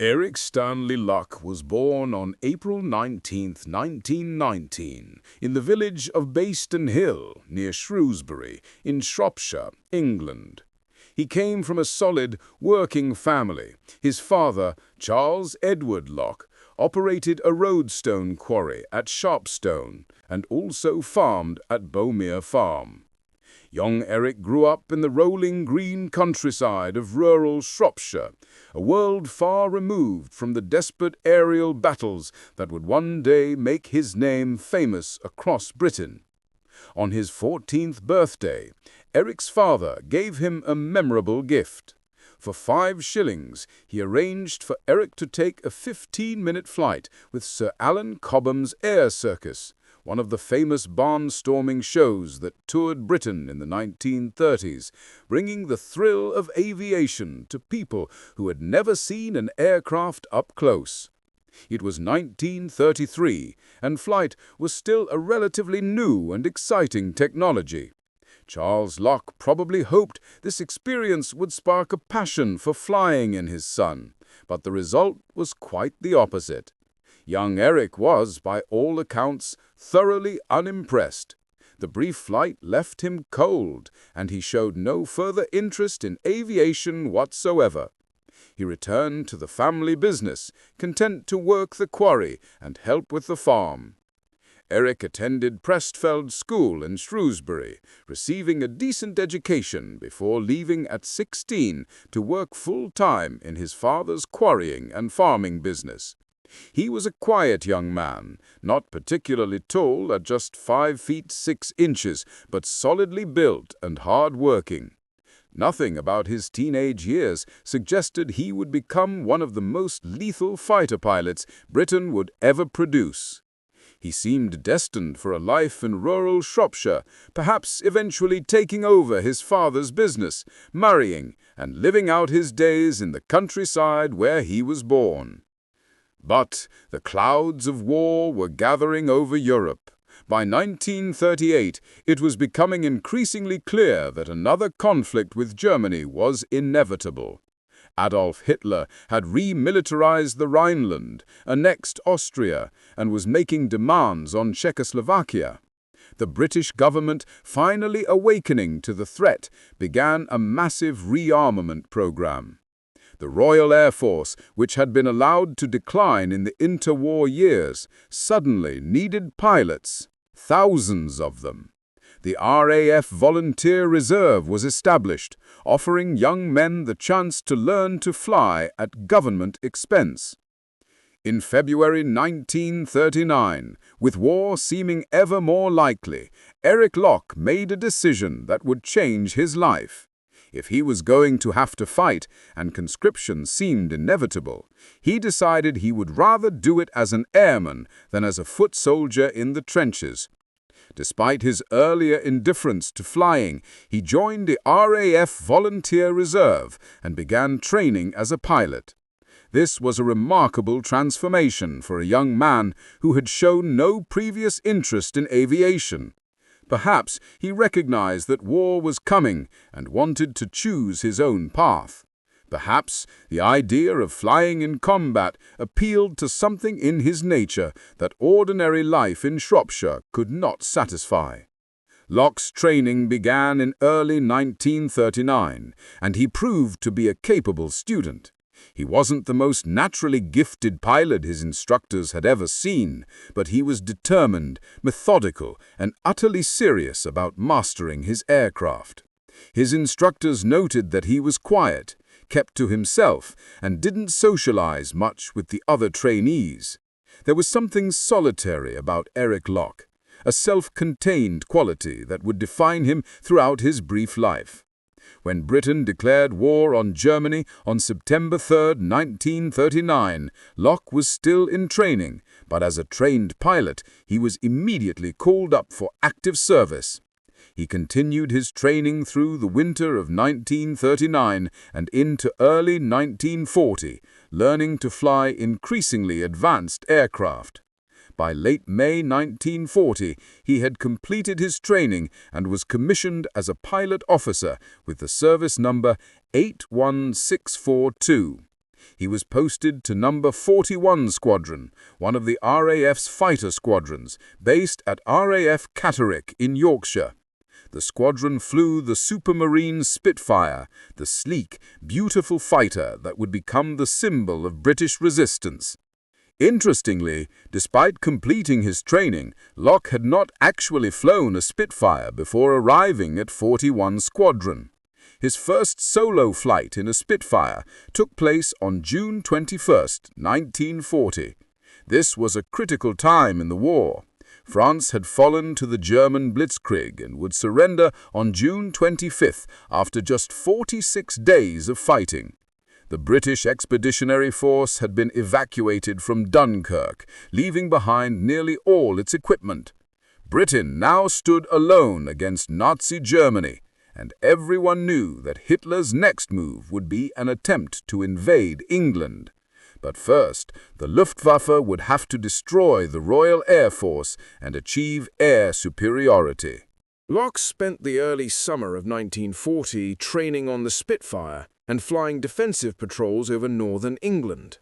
Eric Stanley Locke was born on April 19, 1919, in the village of Bayston Hill, near Shrewsbury, in Shropshire, England. He came from a solid, working family. His father, Charles Edward Locke, operated a roadstone quarry at Sharpstone and also farmed at Bowmere Farm. Young Eric grew up in the rolling green countryside of rural Shropshire, a world far removed from the desperate aerial battles that would one day make his name famous across Britain. On his 14th birthday, Eric's father gave him a memorable gift. For 5 shillings, he arranged for Eric to take a 15-minute flight with Sir Alan Cobham's Air Circus, one of the famous barnstorming shows that toured Britain in the 1930s, bringing the thrill of aviation to people who had never seen an aircraft up close. It was 1933, and flight was still a relatively new and exciting technology. Charles Locke probably hoped this experience would spark a passion for flying in his son, but the result was quite the opposite. Young Eric was, by all accounts, thoroughly unimpressed. The brief flight left him cold, and he showed no further interest in aviation whatsoever. He returned to the family business, content to work the quarry and help with the farm. Eric attended Prestfeld School in Shrewsbury, receiving a decent education before leaving at 16 to work full-time in his father's quarrying and farming business. He was a quiet young man, not particularly tall at just 5 feet 6 inches, but solidly built and hard-working. Nothing about his teenage years suggested he would become one of the most lethal fighter pilots Britain would ever produce. He seemed destined for a life in rural Shropshire, perhaps eventually taking over his father's business, marrying, and living out his days in the countryside where he was born. But the clouds of war were gathering over Europe. By 1938, it was becoming increasingly clear that another conflict with Germany was inevitable. Adolf Hitler had remilitarized the Rhineland, annexed Austria, and was making demands on Czechoslovakia. The British government, finally awakening to the threat, began a massive rearmament program. The Royal Air Force, which had been allowed to decline in the interwar years, suddenly needed pilots, thousands of them. The RAF Volunteer Reserve was established, offering young men the chance to learn to fly at government expense. In February 1939, with war seeming ever more likely, Eric Locke made a decision that would change his life. If he was going to have to fight, and conscription seemed inevitable, he decided he would rather do it as an airman than as a foot soldier in the trenches. Despite his earlier indifference to flying, he joined the RAF Volunteer Reserve and began training as a pilot. This was a remarkable transformation for a young man who had shown no previous interest in aviation. Perhaps he recognized that war was coming and wanted to choose his own path. Perhaps the idea of flying in combat appealed to something in his nature that ordinary life in Shropshire could not satisfy. Locke's training began in early 1939, and he proved to be a capable student. He wasn't the most naturally gifted pilot his instructors had ever seen, but he was determined, methodical, and utterly serious about mastering his aircraft. His instructors noted that he was quiet, kept to himself, and didn't socialize much with the other trainees. There was something solitary about Eric Locke, a self-contained quality that would define him throughout his brief life. When Britain declared war on Germany on September 3, 1939, Locke was still in training, but as a trained pilot, he was immediately called up for active service. He continued his training through the winter of 1939 and into early 1940, learning to fly increasingly advanced aircraft. By late May 1940, he had completed his training and was commissioned as a pilot officer with the service number 81642. He was posted to number 41 Squadron, one of the RAF's fighter squadrons, based at RAF Catterick in Yorkshire. The squadron flew the Supermarine Spitfire, the sleek, beautiful fighter that would become the symbol of British resistance. Interestingly, despite completing his training, Locke had not actually flown a Spitfire before arriving at 41 Squadron. His first solo flight in a Spitfire took place on June 21, 1940. This was a critical time in the war. France had fallen to the German blitzkrieg and would surrender on June 25 after just 46 days of fighting. The British Expeditionary Force had been evacuated from Dunkirk, leaving behind nearly all its equipment. Britain now stood alone against Nazi Germany, and everyone knew that Hitler's next move would be an attempt to invade England. But first, the Luftwaffe would have to destroy the Royal Air Force and achieve air superiority. Locke spent the early summer of 1940 training on the Spitfire and flying defensive patrols over northern England.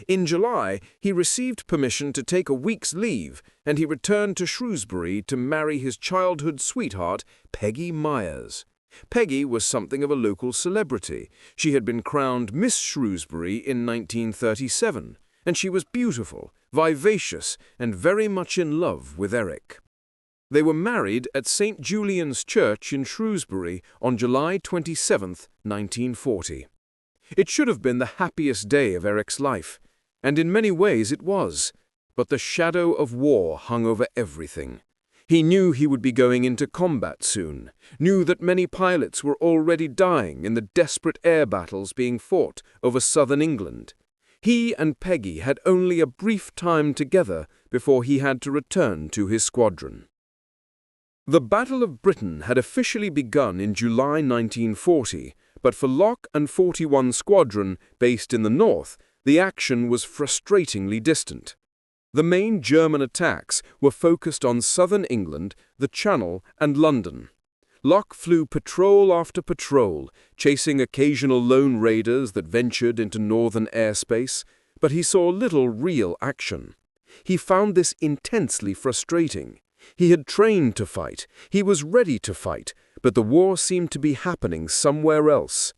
In July, he received permission to take a week's leave, and he returned to Shrewsbury to marry his childhood sweetheart, Peggy Myers. Peggy was something of a local celebrity. She had been crowned Miss Shrewsbury in 1937, and she was beautiful, vivacious, and very much in love with Eric. They were married at St. Julian's Church in Shrewsbury on July 27, 1940. It should have been the happiest day of Eric's life, and in many ways it was, but the shadow of war hung over everything. He knew he would be going into combat soon, knew that many pilots were already dying in the desperate air battles being fought over southern England. He and Peggy had only a brief time together before he had to return to his squadron. The Battle of Britain had officially begun in July 1940, but for Locke and 41 Squadron, based in the north, the action was frustratingly distant. The main German attacks were focused on southern England, the Channel, and London. Locke flew patrol after patrol, chasing occasional lone raiders that ventured into northern airspace, but he saw little real action. He found this intensely frustrating. He had trained to fight, he was ready to fight, but the war seemed to be happening somewhere else.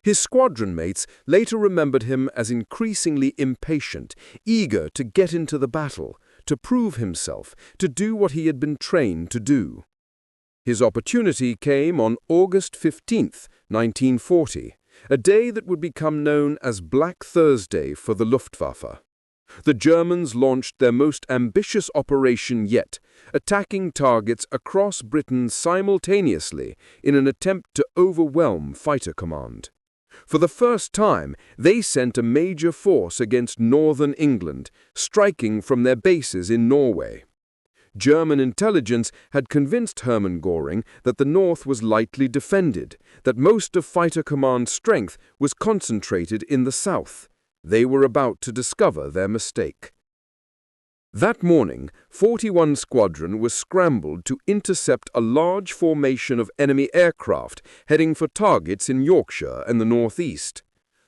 His squadron mates later remembered him as increasingly impatient, eager to get into the battle, to prove himself, to do what he had been trained to do. His opportunity came on August 15, 1940, a day that would become known as Black Thursday for the Luftwaffe. The Germans launched their most ambitious operation yet, attacking targets across Britain simultaneously in an attempt to overwhelm Fighter Command. For the first time, they sent a major force against northern England, striking from their bases in Norway. German intelligence had convinced Hermann Göring that the north was lightly defended, that most of Fighter Command's strength was concentrated in the south. They were about to discover their mistake. That morning, 41 Squadron was scrambled to intercept a large formation of enemy aircraft heading for targets in Yorkshire and the northeast.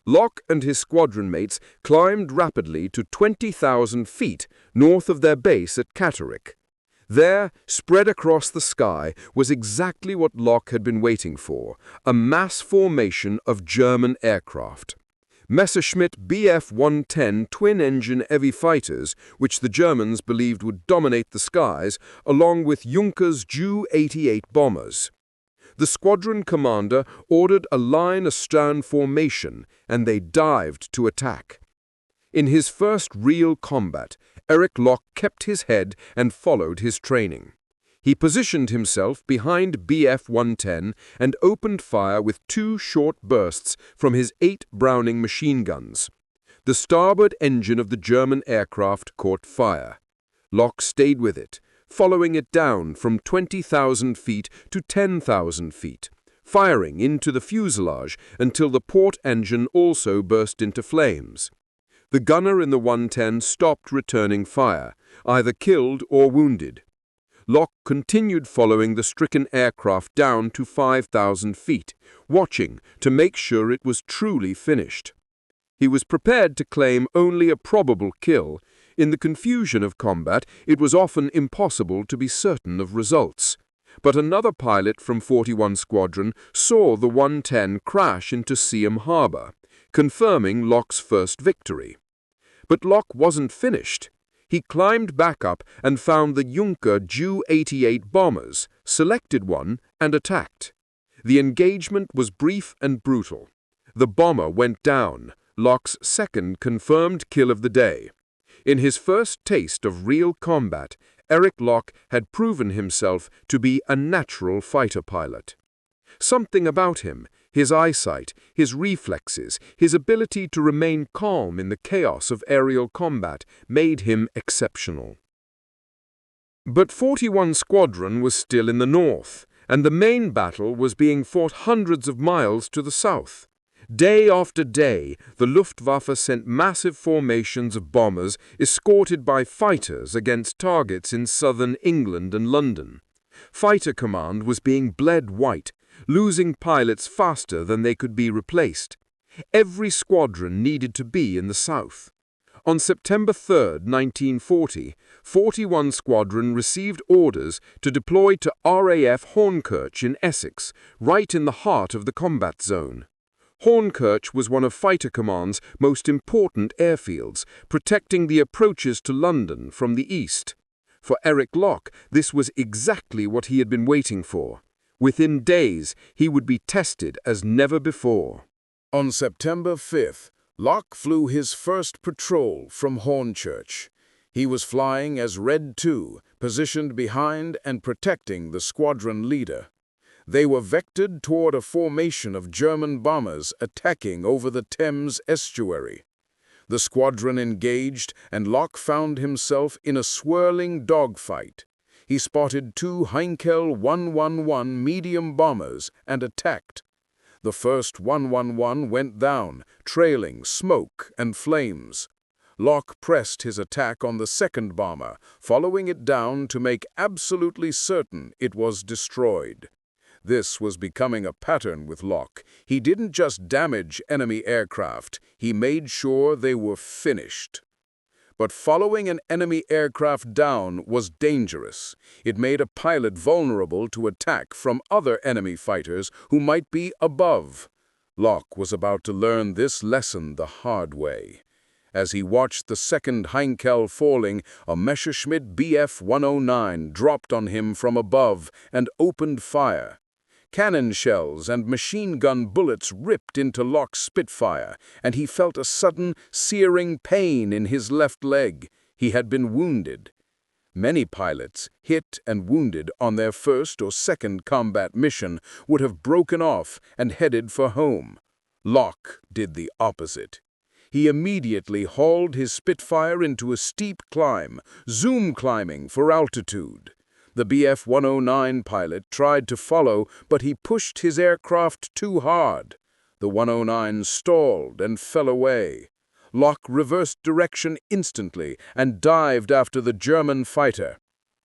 Locke and his squadron mates climbed rapidly to 20,000 feet north of their base at Catterick. There, spread across the sky, was exactly what Locke had been waiting for, a mass formation of German aircraft. Messerschmitt Bf-110 twin-engine heavy fighters, which the Germans believed would dominate the skies, along with Junkers Ju-88 bombers. The squadron commander ordered a line astern formation, and they dived to attack. In his first real combat, Eric Locke kept his head and followed his training. He positioned himself behind Bf-110 and opened fire with 2 short bursts from his 8 Browning machine guns. The starboard engine of the German aircraft caught fire. Locke stayed with it, following it down from 20,000 feet to 10,000 feet, firing into the fuselage until the port engine also burst into flames. The gunner in the 110 stopped returning fire, either killed or wounded. Locke continued following the stricken aircraft down to 5,000 feet, watching to make sure it was truly finished. He was prepared to claim only a probable kill. In the confusion of combat, it was often impossible to be certain of results. But another pilot from 41 Squadron saw the 110 crash into Seaham Harbour, confirming Locke's first victory. But Locke wasn't finished. He climbed back up and found the Junker Ju-88 bombers, selected one, and attacked. The engagement was brief and brutal. The bomber went down, Locke's second confirmed kill of the day. In his first taste of real combat, Eric Locke had proven himself to be a natural fighter pilot. Something about him, his eyesight, his reflexes, his ability to remain calm in the chaos of aerial combat, made him exceptional. But 41 Squadron was still in the north, and the main battle was being fought hundreds of miles to the south. Day after day, the Luftwaffe sent massive formations of bombers escorted by fighters against targets in southern England and London. Fighter command was being bled white, losing pilots faster than they could be replaced. Every squadron needed to be in the south. On September 3, 1940, 41 Squadron received orders to deploy to RAF Hornchurch in Essex, right in the heart of the combat zone. Hornchurch was one of Fighter Command's most important airfields, protecting the approaches to London from the east. For Eric Locke, this was exactly what he had been waiting for. Within days, he would be tested as never before. On September 5th, Locke flew his first patrol from Hornchurch. He was flying as Red 2, positioned behind and protecting the squadron leader. They were vectored toward a formation of German bombers attacking over the Thames estuary. The squadron engaged, and Locke found himself in a swirling dogfight. He spotted two Heinkel 111 medium bombers and attacked. The first 111 went down, trailing smoke and flames. Locke pressed his attack on the second bomber, following it down to make absolutely certain it was destroyed. This was becoming a pattern with Locke. He didn't just damage enemy aircraft, he made sure they were finished. But following an enemy aircraft down was dangerous. It made a pilot vulnerable to attack from other enemy fighters who might be above. Locke was about to learn this lesson the hard way. As he watched the second Heinkel falling, a Messerschmitt Bf 109 dropped on him from above and opened fire. Cannon shells and machine gun bullets ripped into Locke's Spitfire, and he felt a sudden, searing pain in his left leg. He had been wounded. Many pilots, hit and wounded on their first or second combat mission, would have broken off and headed for home. Locke did the opposite. He immediately hauled his Spitfire into a steep climb, zoom climbing for altitude. The Bf 109 pilot tried to follow, but he pushed his aircraft too hard. The 109 stalled and fell away. Locke reversed direction instantly and dived after the German fighter.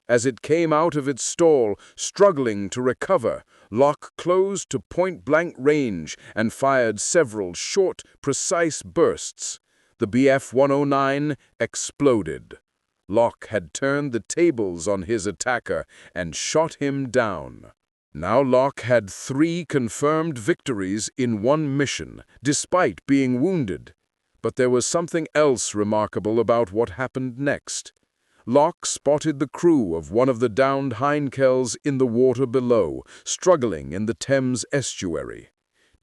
As it came out of its stall, struggling to recover, Locke closed to point-blank range and fired several short, precise bursts. The Bf 109 exploded. Locke had turned the tables on his attacker and shot him down. Now Locke had 3 confirmed victories in one mission, despite being wounded. But there was something else remarkable about what happened next. Locke spotted the crew of one of the downed Heinkels in the water below, struggling in the Thames estuary.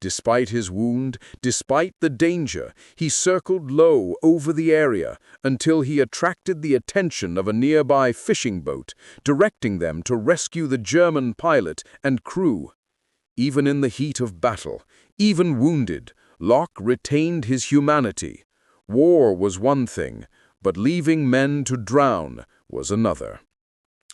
Despite his wound, despite the danger, he circled low over the area until he attracted the attention of a nearby fishing boat, directing them to rescue the German pilot and crew. Even in the heat of battle, even wounded, Locke retained his humanity. War was one thing, but leaving men to drown was another.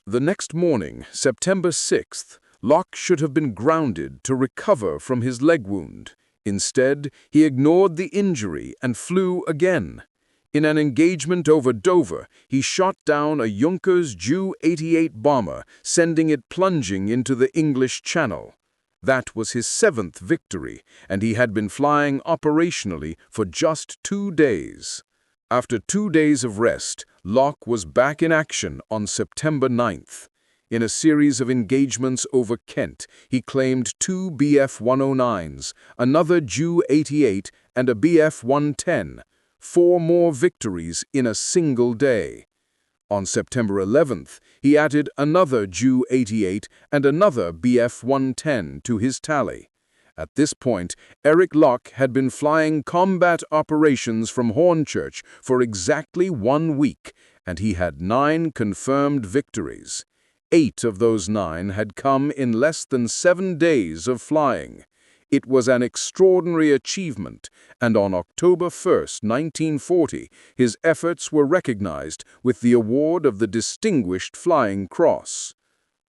The next morning, September 6th, Locke should have been grounded to recover from his leg wound. Instead, he ignored the injury and flew again. In an engagement over Dover, he shot down a Junkers Ju-88 bomber, sending it plunging into the English Channel. That was his 7th victory, and he had been flying operationally for just 2 days. After 2 days of rest, Locke was back in action on September 9th. In a series of engagements over Kent, he claimed 2 Bf-109s, another Ju-88, and a Bf-110, 4 more victories in a single day. On September 11th, he added another Ju-88 and another Bf-110 to his tally. At this point, Eric Locke had been flying combat operations from Hornchurch for exactly 1 week, and he had 9 confirmed victories. 8 of those 9 had come in less than 7 days of flying. It was an extraordinary achievement, and on October 1, 1940, his efforts were recognized with the award of the Distinguished Flying Cross.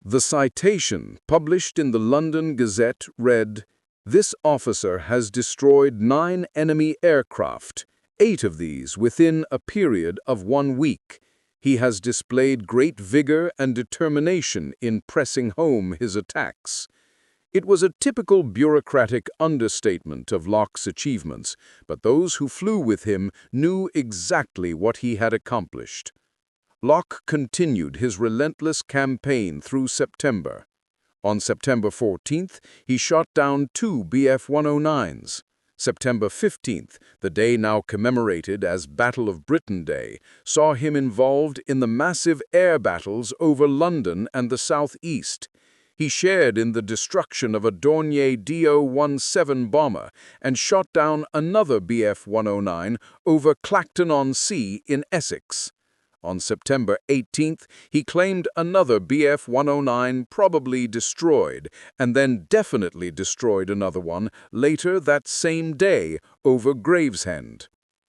The citation, published in the London Gazette, read, "This officer has destroyed 9 enemy aircraft, 8 of these within a period of 1 week. He has displayed great vigor and determination in pressing home his attacks." It was a typical bureaucratic understatement of Locke's achievements, but those who flew with him knew exactly what he had accomplished. Locke continued his relentless campaign through September. On September 14th, he shot down 2 Bf-109s. September 15th, the day now commemorated as Battle of Britain Day, saw him involved in the massive air battles over London and the southeast. He shared in the destruction of a Dornier Do-17 bomber and shot down another Bf-109 over Clacton-on-Sea in Essex. On September 18th, he claimed another Bf-109 probably destroyed, and then definitely destroyed another one later that same day over Gravesend.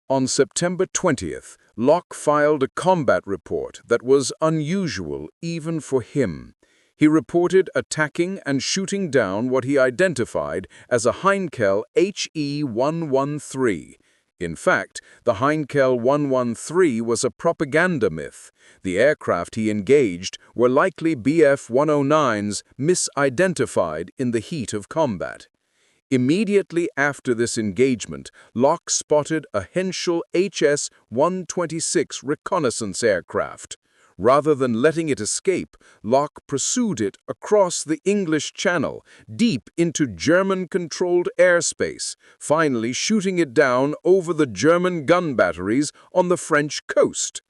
On September 20th, Locke filed a combat report that was unusual even for him. He reported attacking and shooting down what he identified as a Heinkel HE-113. In fact, the Heinkel 113 was a propaganda myth. The aircraft he engaged were likely Bf-109s misidentified in the heat of combat. Immediately after this engagement, Locke spotted a Henschel HS-126 reconnaissance aircraft. Rather than letting it escape, Locke pursued it across the English Channel, deep into German-controlled airspace, finally shooting it down over the German gun batteries on the French coast.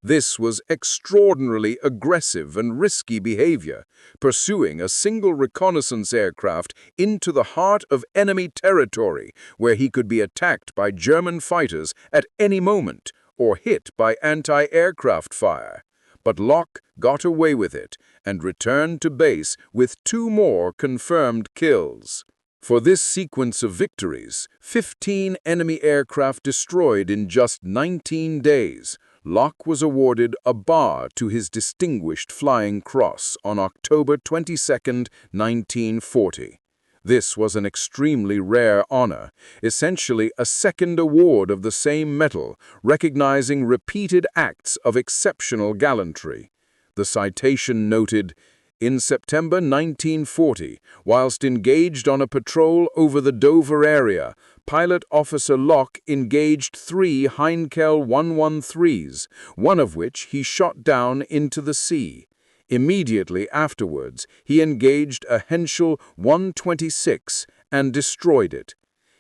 This was extraordinarily aggressive and risky behavior, pursuing a single reconnaissance aircraft into the heart of enemy territory, where he could be attacked by German fighters at any moment, or hit by anti-aircraft fire. But Locke got away with it and returned to base with 2 more confirmed kills. For this sequence of victories, 15 enemy aircraft destroyed in just 19 days, Locke was awarded a bar to his Distinguished Flying Cross on October 22, 1940. This was an extremely rare honor, essentially a second award of the same metal, recognizing repeated acts of exceptional gallantry. The citation noted, "In September 1940, whilst engaged on a patrol over the Dover area, Pilot Officer Locke engaged 3 Heinkel 113s, one of which he shot down into the sea. Immediately afterwards, he engaged a Henschel 126 and destroyed it.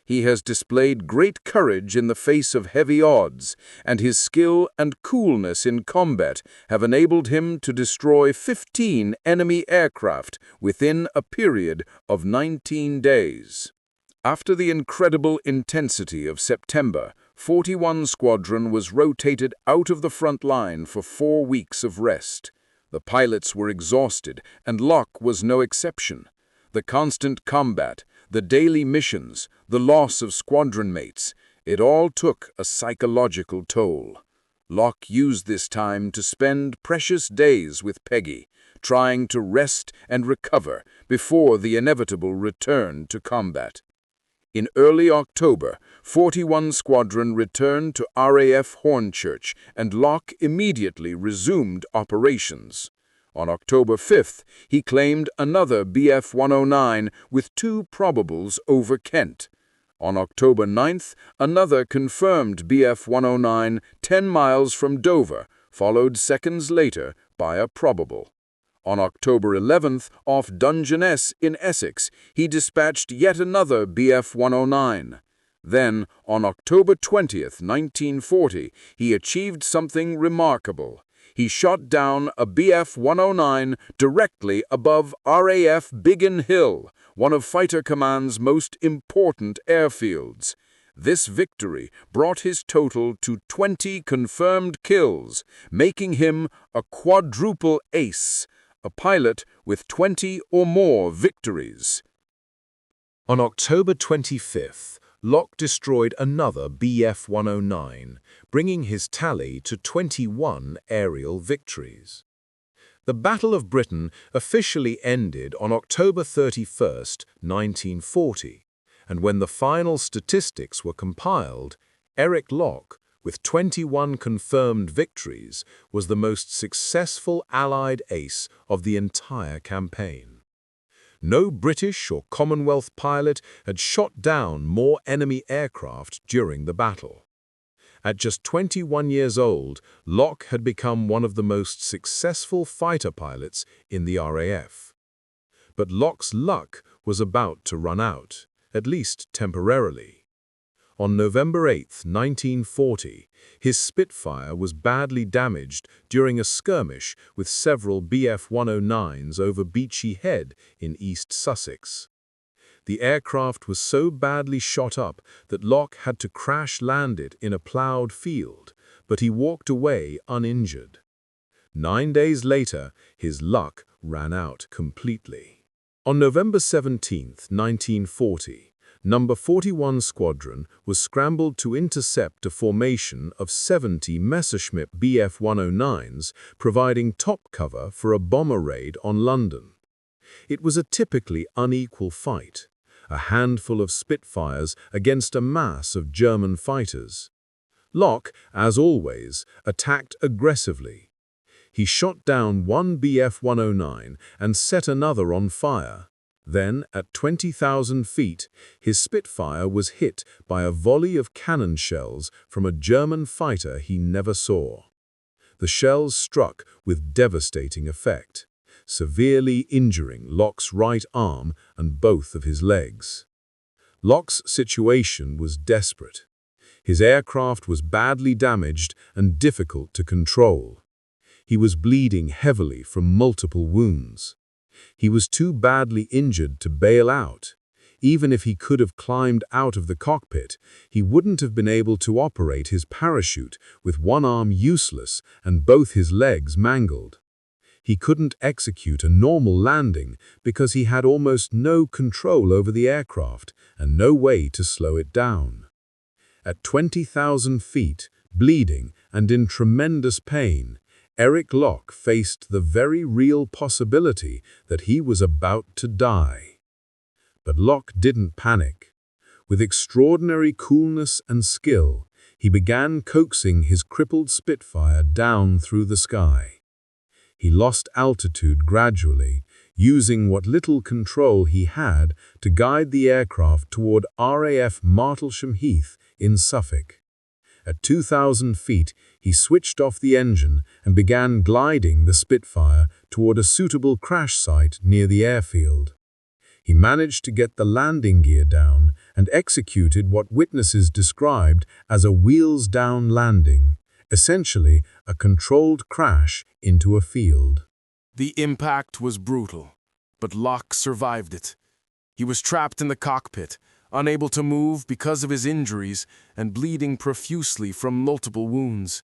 He has displayed great courage in the face of heavy odds, and his skill and coolness in combat have enabled him to destroy 15 enemy aircraft within a period of 19 days. After the incredible intensity of September, 41 Squadron was rotated out of the front line for 4 weeks of rest. The pilots were exhausted, and Locke was no exception. The constant combat, the daily missions, the loss of squadron mates, it all took a psychological toll. Locke used this time to spend precious days with Peggy, trying to rest and recover before the inevitable return to combat. In early October, 41 Squadron returned to RAF Hornchurch, and Locke immediately resumed operations. On October 5th, he claimed another Bf-109 with 2 probables over Kent. On October 9th, another confirmed Bf-109 10 miles from Dover, followed seconds later by a probable. On October 11th, off Dungeness in Essex, he dispatched yet another Bf-109. Then, on October 20th, 1940, he achieved something remarkable. He shot down a Bf-109 directly above RAF Biggin Hill, one of Fighter Command's most important airfields. This victory brought his total to 20 confirmed kills, making him a quadruple ace, a pilot with 20 or more victories. On October 25th, Locke destroyed another Bf-109, bringing his tally to 21 aerial victories. The Battle of Britain officially ended on October 31st, 1940, and when the final statistics were compiled, Eric Locke, with 21 confirmed victories, was the most successful Allied ace of the entire campaign. No British or Commonwealth pilot had shot down more enemy aircraft during the battle. At just 21 years old, Locke had become one of the most successful fighter pilots in the RAF. But Locke's luck was about to run out, at least temporarily. On November 8, 1940, his Spitfire was badly damaged during a skirmish with several Bf-109s over Beachy Head in East Sussex. The aircraft was so badly shot up that Locke had to crash-land it in a ploughed field, but he walked away uninjured. 9 days later, his luck ran out completely. On November 17, 1940, No. 41 Squadron was scrambled to intercept a formation of 70 Messerschmitt Bf-109s, providing top cover for a bomber raid on London. It was a typically unequal fight, a handful of Spitfires against a mass of German fighters. Locke, as always, attacked aggressively. He shot down one Bf-109 and set another on fire. Then, at 20,000 feet, his Spitfire was hit by a volley of cannon shells from a German fighter he never saw. The shells struck with devastating effect, severely injuring Locke's right arm and both of his legs. Locke's situation was desperate. His aircraft was badly damaged and difficult to control. He was bleeding heavily from multiple wounds. He was too badly injured to bail out. Even if he could have climbed out of the cockpit, he wouldn't have been able to operate his parachute with one arm useless and both his legs mangled. He couldn't execute a normal landing because he had almost no control over the aircraft and no way to slow it down. At 20,000 feet, bleeding and in tremendous pain, Eric Locke faced the very real possibility that he was about to die. But Locke didn't panic. With extraordinary coolness and skill, he began coaxing his crippled Spitfire down through the sky. He lost altitude gradually, using what little control he had to guide the aircraft toward RAF Martlesham Heath in Suffolk. At 2,000 feet, he switched off the engine and began gliding the Spitfire toward a suitable crash site near the airfield. He managed to get the landing gear down and executed what witnesses described as a wheels-down landing, essentially a controlled crash into a field. The impact was brutal, but Locke survived it. He was trapped in the cockpit, unable to move because of his injuries and bleeding profusely from multiple wounds.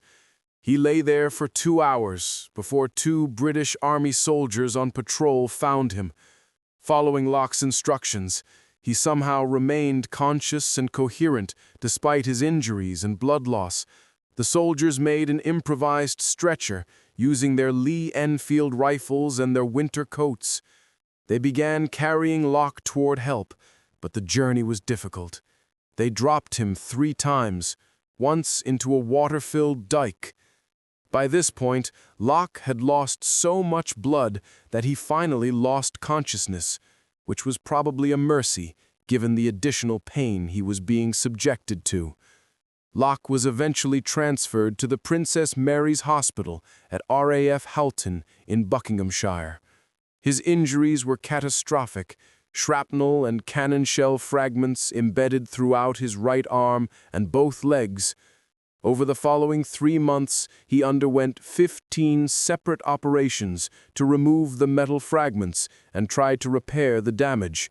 He lay there for 2 hours before 2 British Army soldiers on patrol found him. Following Locke's instructions, he somehow remained conscious and coherent despite his injuries and blood loss. The soldiers made an improvised stretcher using their Lee Enfield rifles and their winter coats. They began carrying Locke toward help, but the journey was difficult. They dropped him 3 times, once into a water-filled dike. By this point, Locke had lost so much blood that he finally lost consciousness, which was probably a mercy given the additional pain he was being subjected to. Locke was eventually transferred to the Princess Mary's Hospital at RAF Halton in Buckinghamshire. His injuries were catastrophic, shrapnel and cannon shell fragments embedded throughout his right arm and both legs. Over the following 3 months, he underwent 15 separate operations to remove the metal fragments and tried to repair the damage.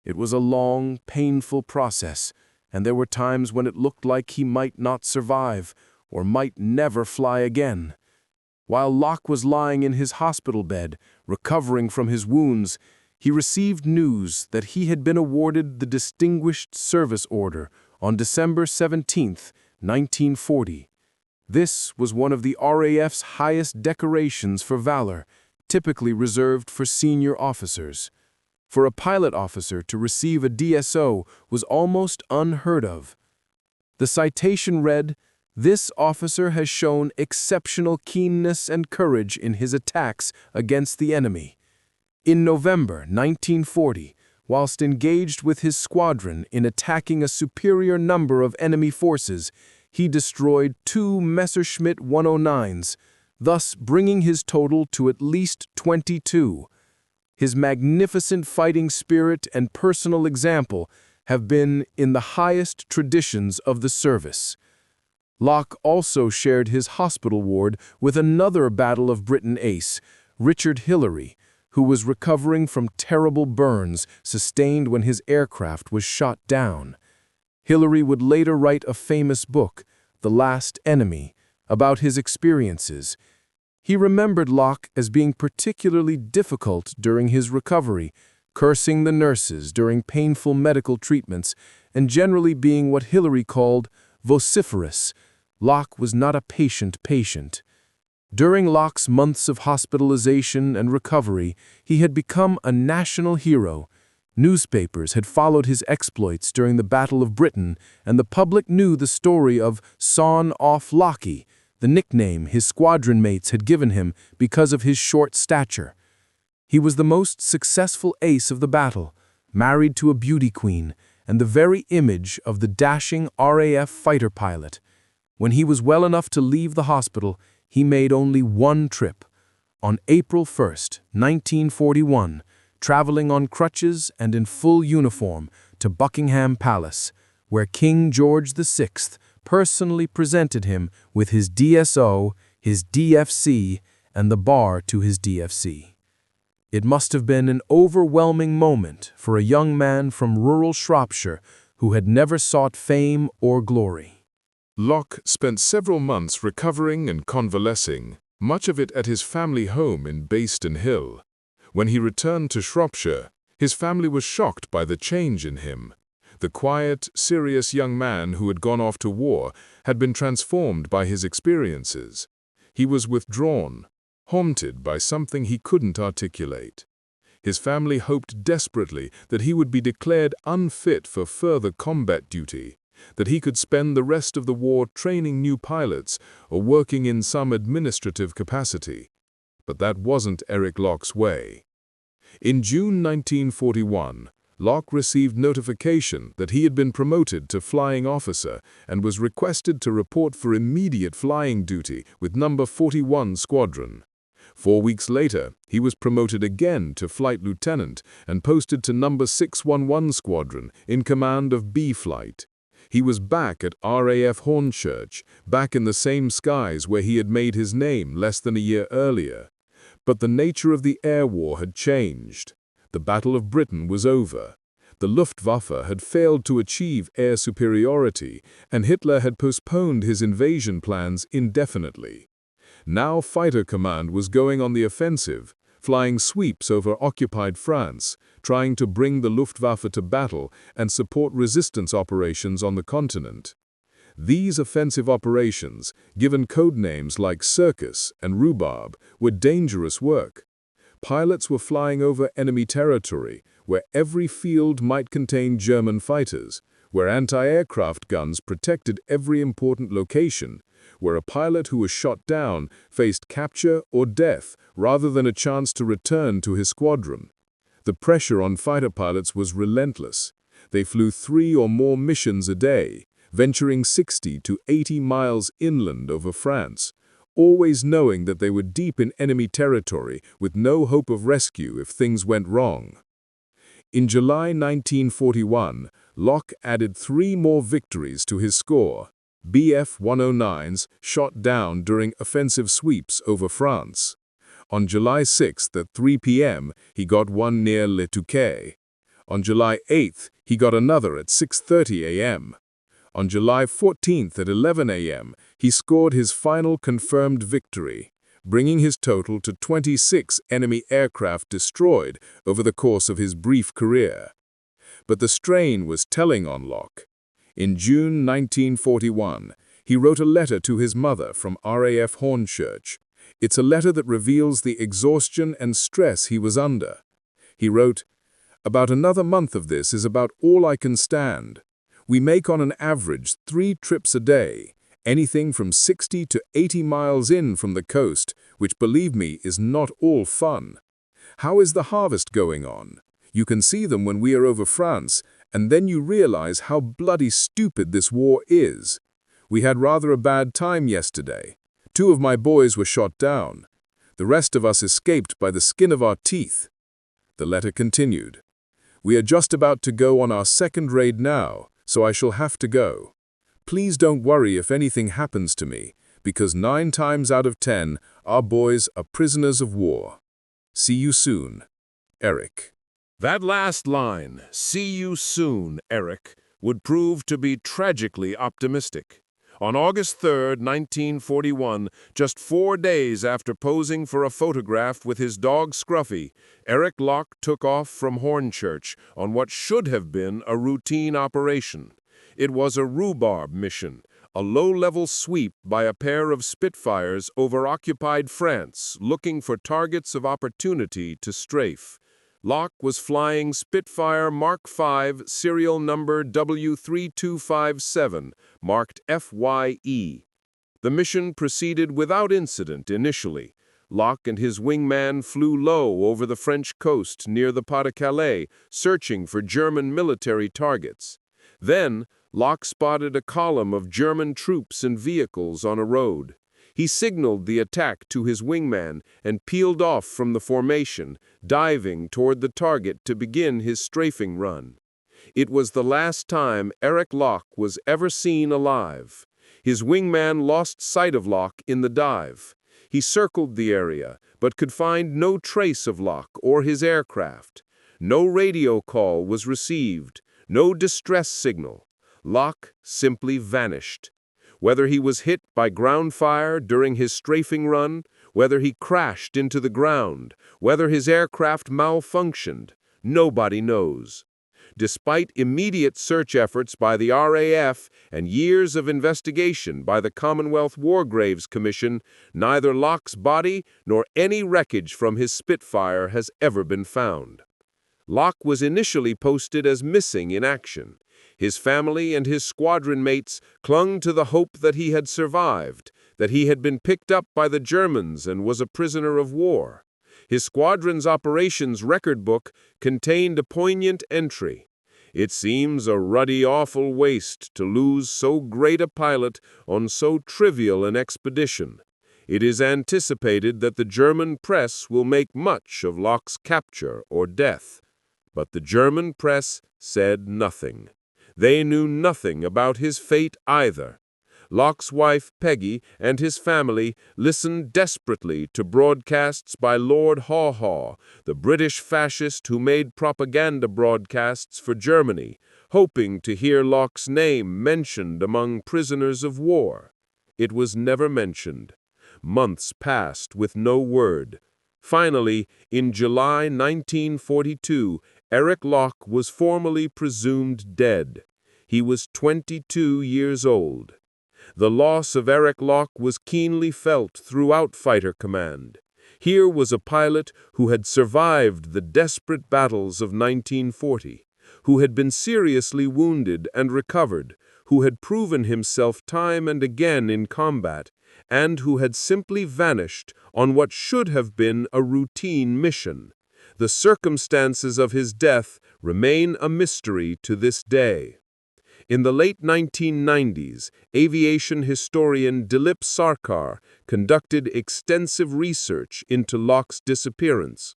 It was a long, painful process, and there were times when it looked like he might not survive or might never fly again. While Locke was lying in his hospital bed, recovering from his wounds, he received news that he had been awarded the Distinguished Service Order on December 17, 1940. This was one of the RAF's highest decorations for valor, typically reserved for senior officers. For a pilot officer to receive a DSO was almost unheard of. The citation read, "This officer has shown exceptional keenness and courage in his attacks against the enemy." In November 1940, whilst engaged with his squadron in attacking a superior number of enemy forces, he destroyed 2 Messerschmitt 109s, thus bringing his total to at least 22. His magnificent fighting spirit and personal example have been in the highest traditions of the service. Locke also shared his hospital ward with another Battle of Britain ace, Richard Hillary, who was recovering from terrible burns sustained when his aircraft was shot down. Hillary would later write a famous book, The Last Enemy, about his experiences. He remembered Locke as being particularly difficult during his recovery, cursing the nurses during painful medical treatments, and generally being what Hillary called vociferous. Locke was not a patient patient. During Locke's months of hospitalization and recovery, he had become a national hero. Newspapers had followed his exploits during the Battle of Britain, and the public knew the story of Sawn-Off Lockie, the nickname his squadron mates had given him because of his short stature. He was the most successful ace of the battle, married to a beauty queen, and the very image of the dashing RAF fighter pilot. When he was well enough to leave the hospital, he made only one trip. On April 1, 1941, traveling on crutches and in full uniform to Buckingham Palace, where King George VI personally presented him with his DSO, his DFC, and the bar to his DFC. It must have been an overwhelming moment for a young man from rural Shropshire who had never sought fame or glory. Locke spent several months recovering and convalescing, much of it at his family home in Baston Hill. When he returned to Shropshire, his family was shocked by the change in him. The quiet, serious young man who had gone off to war had been transformed by his experiences. He was withdrawn, haunted by something he couldn't articulate. His family hoped desperately that he would be declared unfit for further combat duty, that he could spend the rest of the war training new pilots or working in some administrative capacity. But that wasn't Eric Locke's way. In June 1941, Locke received notification that he had been promoted to flying officer and was requested to report for immediate flying duty with No. 41 Squadron. 4 weeks later, he was promoted again to flight lieutenant and posted to No. 611 Squadron in command of B Flight. He was back at RAF Hornchurch, back in the same skies where he had made his name less than a year earlier. But the nature of the air war had changed. The Battle of Britain was over. The Luftwaffe had failed to achieve air superiority, and Hitler had postponed his invasion plans indefinitely. Now Fighter Command was going on the offensive, flying sweeps over occupied France, trying to bring the Luftwaffe to battle and support resistance operations on the continent. These offensive operations, given code names like Circus and Rhubarb, were dangerous work. Pilots were flying over enemy territory, where every field might contain German fighters, where anti-aircraft guns protected every important location, where a pilot who was shot down faced capture or death rather than a chance to return to his squadron. The pressure on fighter pilots was relentless. They flew 3 or more missions a day, venturing 60 to 80 miles inland over France, always knowing that they were deep in enemy territory with no hope of rescue if things went wrong. In July 1941, Locke added 3 more victories to his score, Bf-109s shot down during offensive sweeps over France. On July 6th at 3 p.m., he got one near Le Touquet. On July 8th, he got another at 6:30 a.m. On July 14th at 11 a.m., he scored his final confirmed victory, bringing his total to 26 enemy aircraft destroyed over the course of his brief career. But the strain was telling on Locke. In June 1941, he wrote a letter to his mother from RAF Hornchurch. It's a letter that reveals the exhaustion and stress he was under. He wrote, "About another month of this is about all I can stand. We make on an average 3 trips a day, anything from 60 to 80 miles in from the coast, which, believe me, is not all fun. How is the harvest going on? You can see them when we are over France, and then you realize how bloody stupid this war is. We had rather a bad time yesterday. 2 of my boys were shot down. The rest of us escaped by the skin of our teeth." The letter continued, "We are just about to go on our second raid now, so I shall have to go. Please don't worry if anything happens to me, because 9 times out of 10, our boys are prisoners of war. See you soon, Eric." That last line, "See you soon, Eric," would prove to be tragically optimistic. On August 3, 1941, just 4 days after posing for a photograph with his dog Scruffy, Eric Locke took off from Hornchurch on what should have been a routine operation. It was a rhubarb mission, a low-level sweep by a pair of Spitfires over occupied France, looking for targets of opportunity to strafe. Locke was flying Spitfire Mark V serial number W3257, marked FYE. The mission proceeded without incident initially. Locke and his wingman flew low over the French coast near the Pas-de-Calais, searching for German military targets. Then, Locke spotted a column of German troops and vehicles on a road. He signaled the attack to his wingman and peeled off from the formation, diving toward the target to begin his strafing run. It was the last time Eric Locke was ever seen alive. His wingman lost sight of Locke in the dive. He circled the area, but could find no trace of Locke or his aircraft. No radio call was received, no distress signal. Locke simply vanished. Whether he was hit by ground fire during his strafing run, whether he crashed into the ground, whether his aircraft malfunctioned, nobody knows. Despite immediate search efforts by the RAF and years of investigation by the Commonwealth War Graves Commission, neither Locke's body nor any wreckage from his Spitfire has ever been found. Locke was initially posted as missing in action. His family and his squadron mates clung to the hope that he had survived, that he had been picked up by the Germans and was a prisoner of war. His squadron's operations record book contained a poignant entry. "It seems a ruddy awful waste to lose so great a pilot on so trivial an expedition. It is anticipated that the German press will make much of Locke's capture or death." But the German press said nothing. They knew nothing about his fate either. Locke's wife, Peggy, and his family listened desperately to broadcasts by Lord Haw Haw, the British fascist who made propaganda broadcasts for Germany, hoping to hear Locke's name mentioned among prisoners of war. It was never mentioned. Months passed with no word. Finally, in July 1942, Eric Locke was formally presumed dead. He was 22 years old. The loss of Eric Locke was keenly felt throughout Fighter Command. Here was a pilot who had survived the desperate battles of 1940, who had been seriously wounded and recovered, who had proven himself time and again in combat, and who had simply vanished on what should have been a routine mission. The circumstances of his death remain a mystery to this day. In the late 1990s, aviation historian Dilip Sarkar conducted extensive research into Locke's disappearance.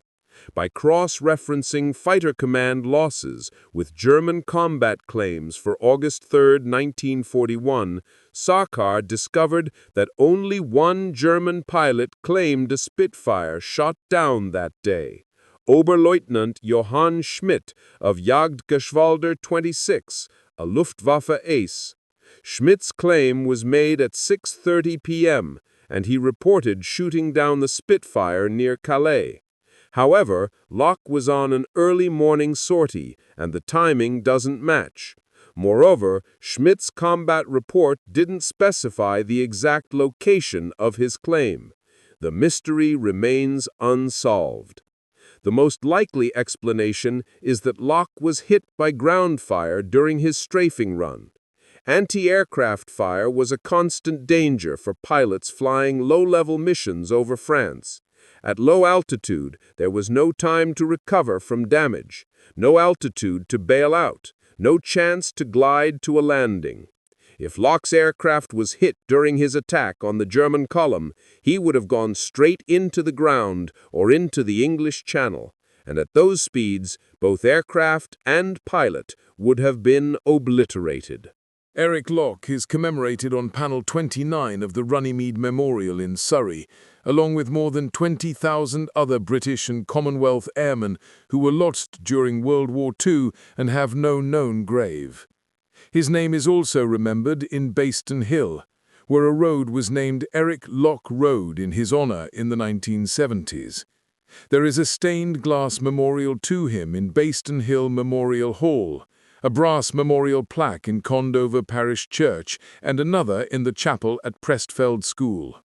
By cross-referencing fighter command losses with German combat claims for August 3, 1941, Sarkar discovered that only one German pilot claimed a Spitfire shot down that day, Oberleutnant Johann Schmidt of Jagdgeschwader 26, a Luftwaffe ace. Schmidt's claim was made at 6:30 p.m., and he reported shooting down the Spitfire near Calais. However, Locke was on an early morning sortie, and the timing doesn't match. Moreover, Schmidt's combat report didn't specify the exact location of his claim. The mystery remains unsolved. The most likely explanation is that Locke was hit by ground fire during his strafing run. Anti-aircraft fire was a constant danger for pilots flying low-level missions over France. At low altitude, there was no time to recover from damage, no altitude to bail out, no chance to glide to a landing. If Locke's aircraft was hit during his attack on the German column, he would have gone straight into the ground or into the English Channel, and at those speeds, both aircraft and pilot would have been obliterated. Eric Locke is commemorated on panel 29 of the Runnymede Memorial in Surrey, along with more than 20,000 other British and Commonwealth airmen who were lost during World War II and have no known grave. His name is also remembered in Bayston Hill, where a road was named Eric Locke Road in his honor in the 1970s. There is a stained glass memorial to him in Bayston Hill Memorial Hall, a brass memorial plaque in Condover Parish Church, and another in the chapel at Prestfeld School.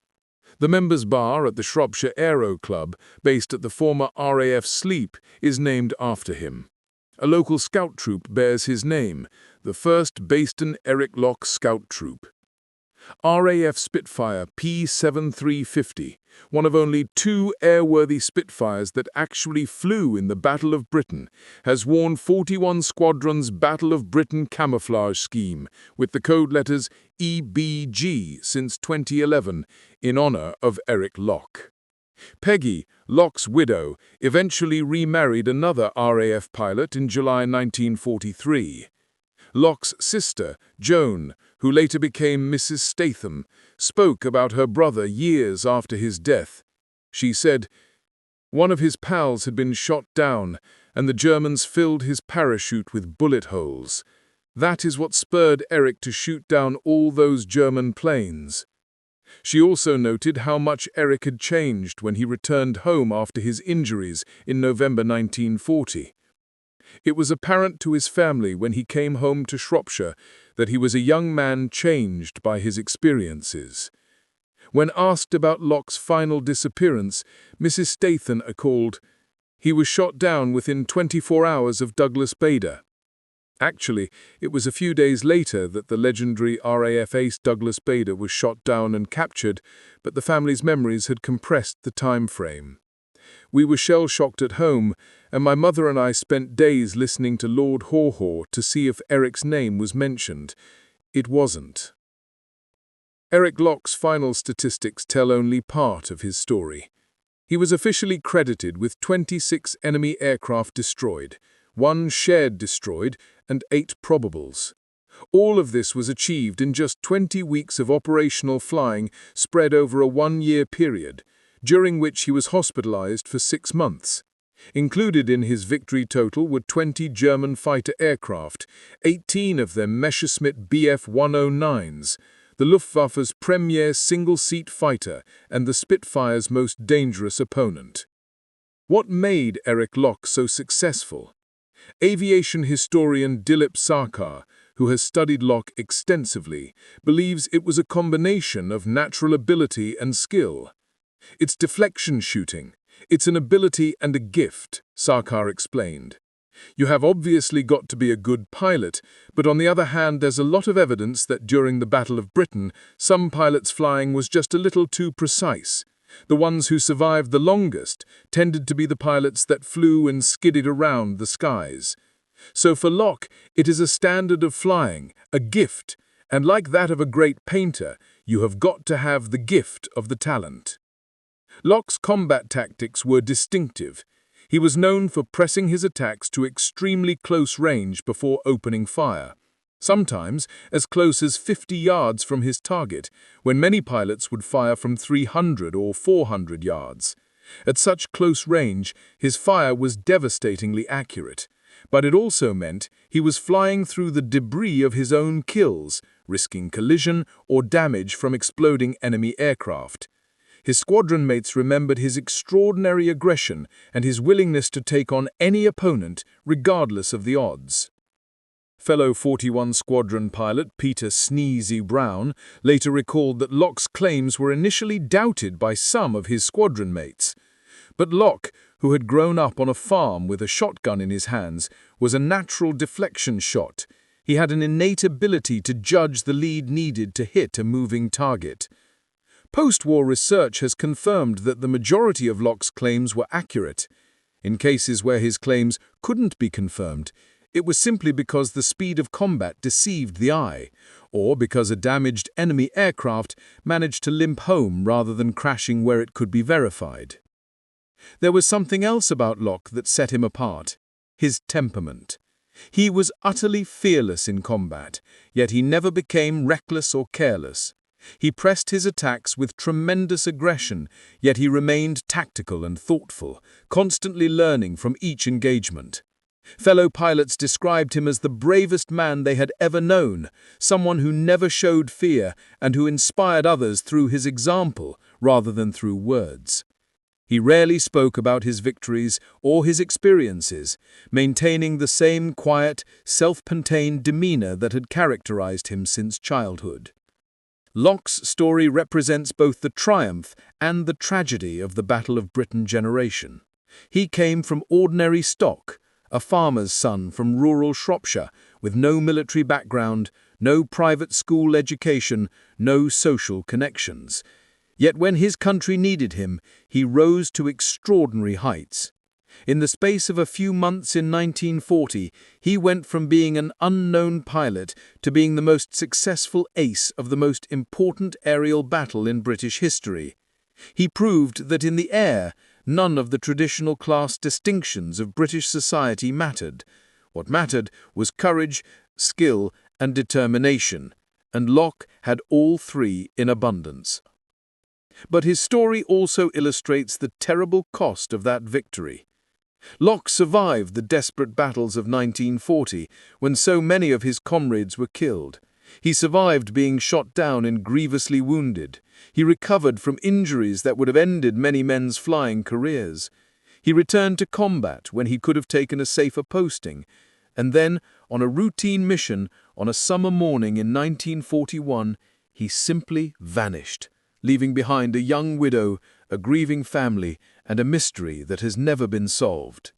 The members' bar at the Shropshire Aero Club, based at the former RAF Sleep, is named after him. A local scout troop bears his name, the 1st Bayston Eric Locke Scout Troop. RAF Spitfire P-7350, one of only 2 airworthy Spitfires that actually flew in the Battle of Britain, has worn 41 Squadron's Battle of Britain camouflage scheme with the code letters EBG since 2011 in honor of Eric Locke. Peggy, Locke's widow, eventually remarried another RAF pilot in July 1943. Locke's sister, Joan, who later became Mrs. Statham, spoke about her brother years after his death. She said, "One of his pals had been shot down, and the Germans filled his parachute with bullet holes. That is what spurred Eric to shoot down all those German planes." She also noted how much Eric had changed when he returned home after his injuries in November 1940. It was apparent to his family when he came home to Shropshire that he was a young man changed by his experiences. When asked about Locke's final disappearance, Mrs. Statham recalled, "He was shot down within 24 hours of Douglas Bader." Actually, it was a few days later that the legendary RAF ace Douglas Bader was shot down and captured, but the family's memories had compressed the time frame. "We were shell-shocked at home, and my mother and I spent days listening to Lord Haw-Haw to see if Eric's name was mentioned. It wasn't." Eric Locke's final statistics tell only part of his story. He was officially credited with 26 enemy aircraft destroyed, 1 shared destroyed, and 8 probables. All of this was achieved in just 20 weeks of operational flying spread over a 1-year period, during which he was hospitalized for 6 months. Included in his victory total were 20 German fighter aircraft, 18 of them Messerschmitt Bf-109s, the Luftwaffe's premier single-seat fighter and the Spitfire's most dangerous opponent. What made Eric Locke so successful? Aviation historian Dilip Sarkar, who has studied Locke extensively, believes it was a combination of natural ability and skill. "It's deflection shooting. It's an ability and a gift," Sarkar explained. You have obviously got to be a good pilot, but on the other hand, there's a lot of evidence that during the Battle of Britain, some pilots' flying was just a little too precise. The ones who survived the longest tended to be the pilots that flew and skidded around the skies. So for Locke, it is a standard of flying, a gift, and like that of a great painter, you have got to have the gift of the talent. Locke's combat tactics were distinctive. He was known for pressing his attacks to extremely close range before opening fire, sometimes as close as 50 yards from his target, when many pilots would fire from 300 or 400 yards. At such close range, his fire was devastatingly accurate, but it also meant he was flying through the debris of his own kills, risking collision or damage from exploding enemy aircraft. His squadron mates remembered his extraordinary aggression and his willingness to take on any opponent, regardless of the odds. Fellow 41 Squadron pilot Peter Sneezy Brown later recalled that Locke's claims were initially doubted by some of his squadron mates. But Locke, who had grown up on a farm with a shotgun in his hands, was a natural deflection shot. He had an innate ability to judge the lead needed to hit a moving target. Post-war research has confirmed that the majority of Locke's claims were accurate. In cases where his claims couldn't be confirmed, it was simply because the speed of combat deceived the eye, or because a damaged enemy aircraft managed to limp home rather than crashing where it could be verified. There was something else about Locke that set him apart: his temperament. He was utterly fearless in combat, yet he never became reckless or careless. He pressed his attacks with tremendous aggression, yet he remained tactical and thoughtful, constantly learning from each engagement. Fellow pilots described him as the bravest man they had ever known, someone who never showed fear and who inspired others through his example rather than through words. He rarely spoke about his victories or his experiences, maintaining the same quiet, self-contained demeanor that had characterized him since childhood. Locke's story represents both the triumph and the tragedy of the Battle of Britain generation. He came from ordinary stock, a farmer's son from rural Shropshire, with no military background, no private school education, no social connections. Yet when his country needed him, he rose to extraordinary heights. In the space of a few months in 1940, he went from being an unknown pilot to being the most successful ace of the most important aerial battle in British history. He proved that in the air, none of the traditional class distinctions of British society mattered. What mattered was courage, skill, and determination, and Locke had all three in abundance. But his story also illustrates the terrible cost of that victory. Locke survived the desperate battles of 1940, when so many of his comrades were killed. He survived being shot down and grievously wounded. He recovered from injuries that would have ended many men's flying careers. He returned to combat when he could have taken a safer posting. And then, on a routine mission on a summer morning in 1941, he simply vanished, leaving behind a young widow, a grieving family, and a mystery that has never been solved.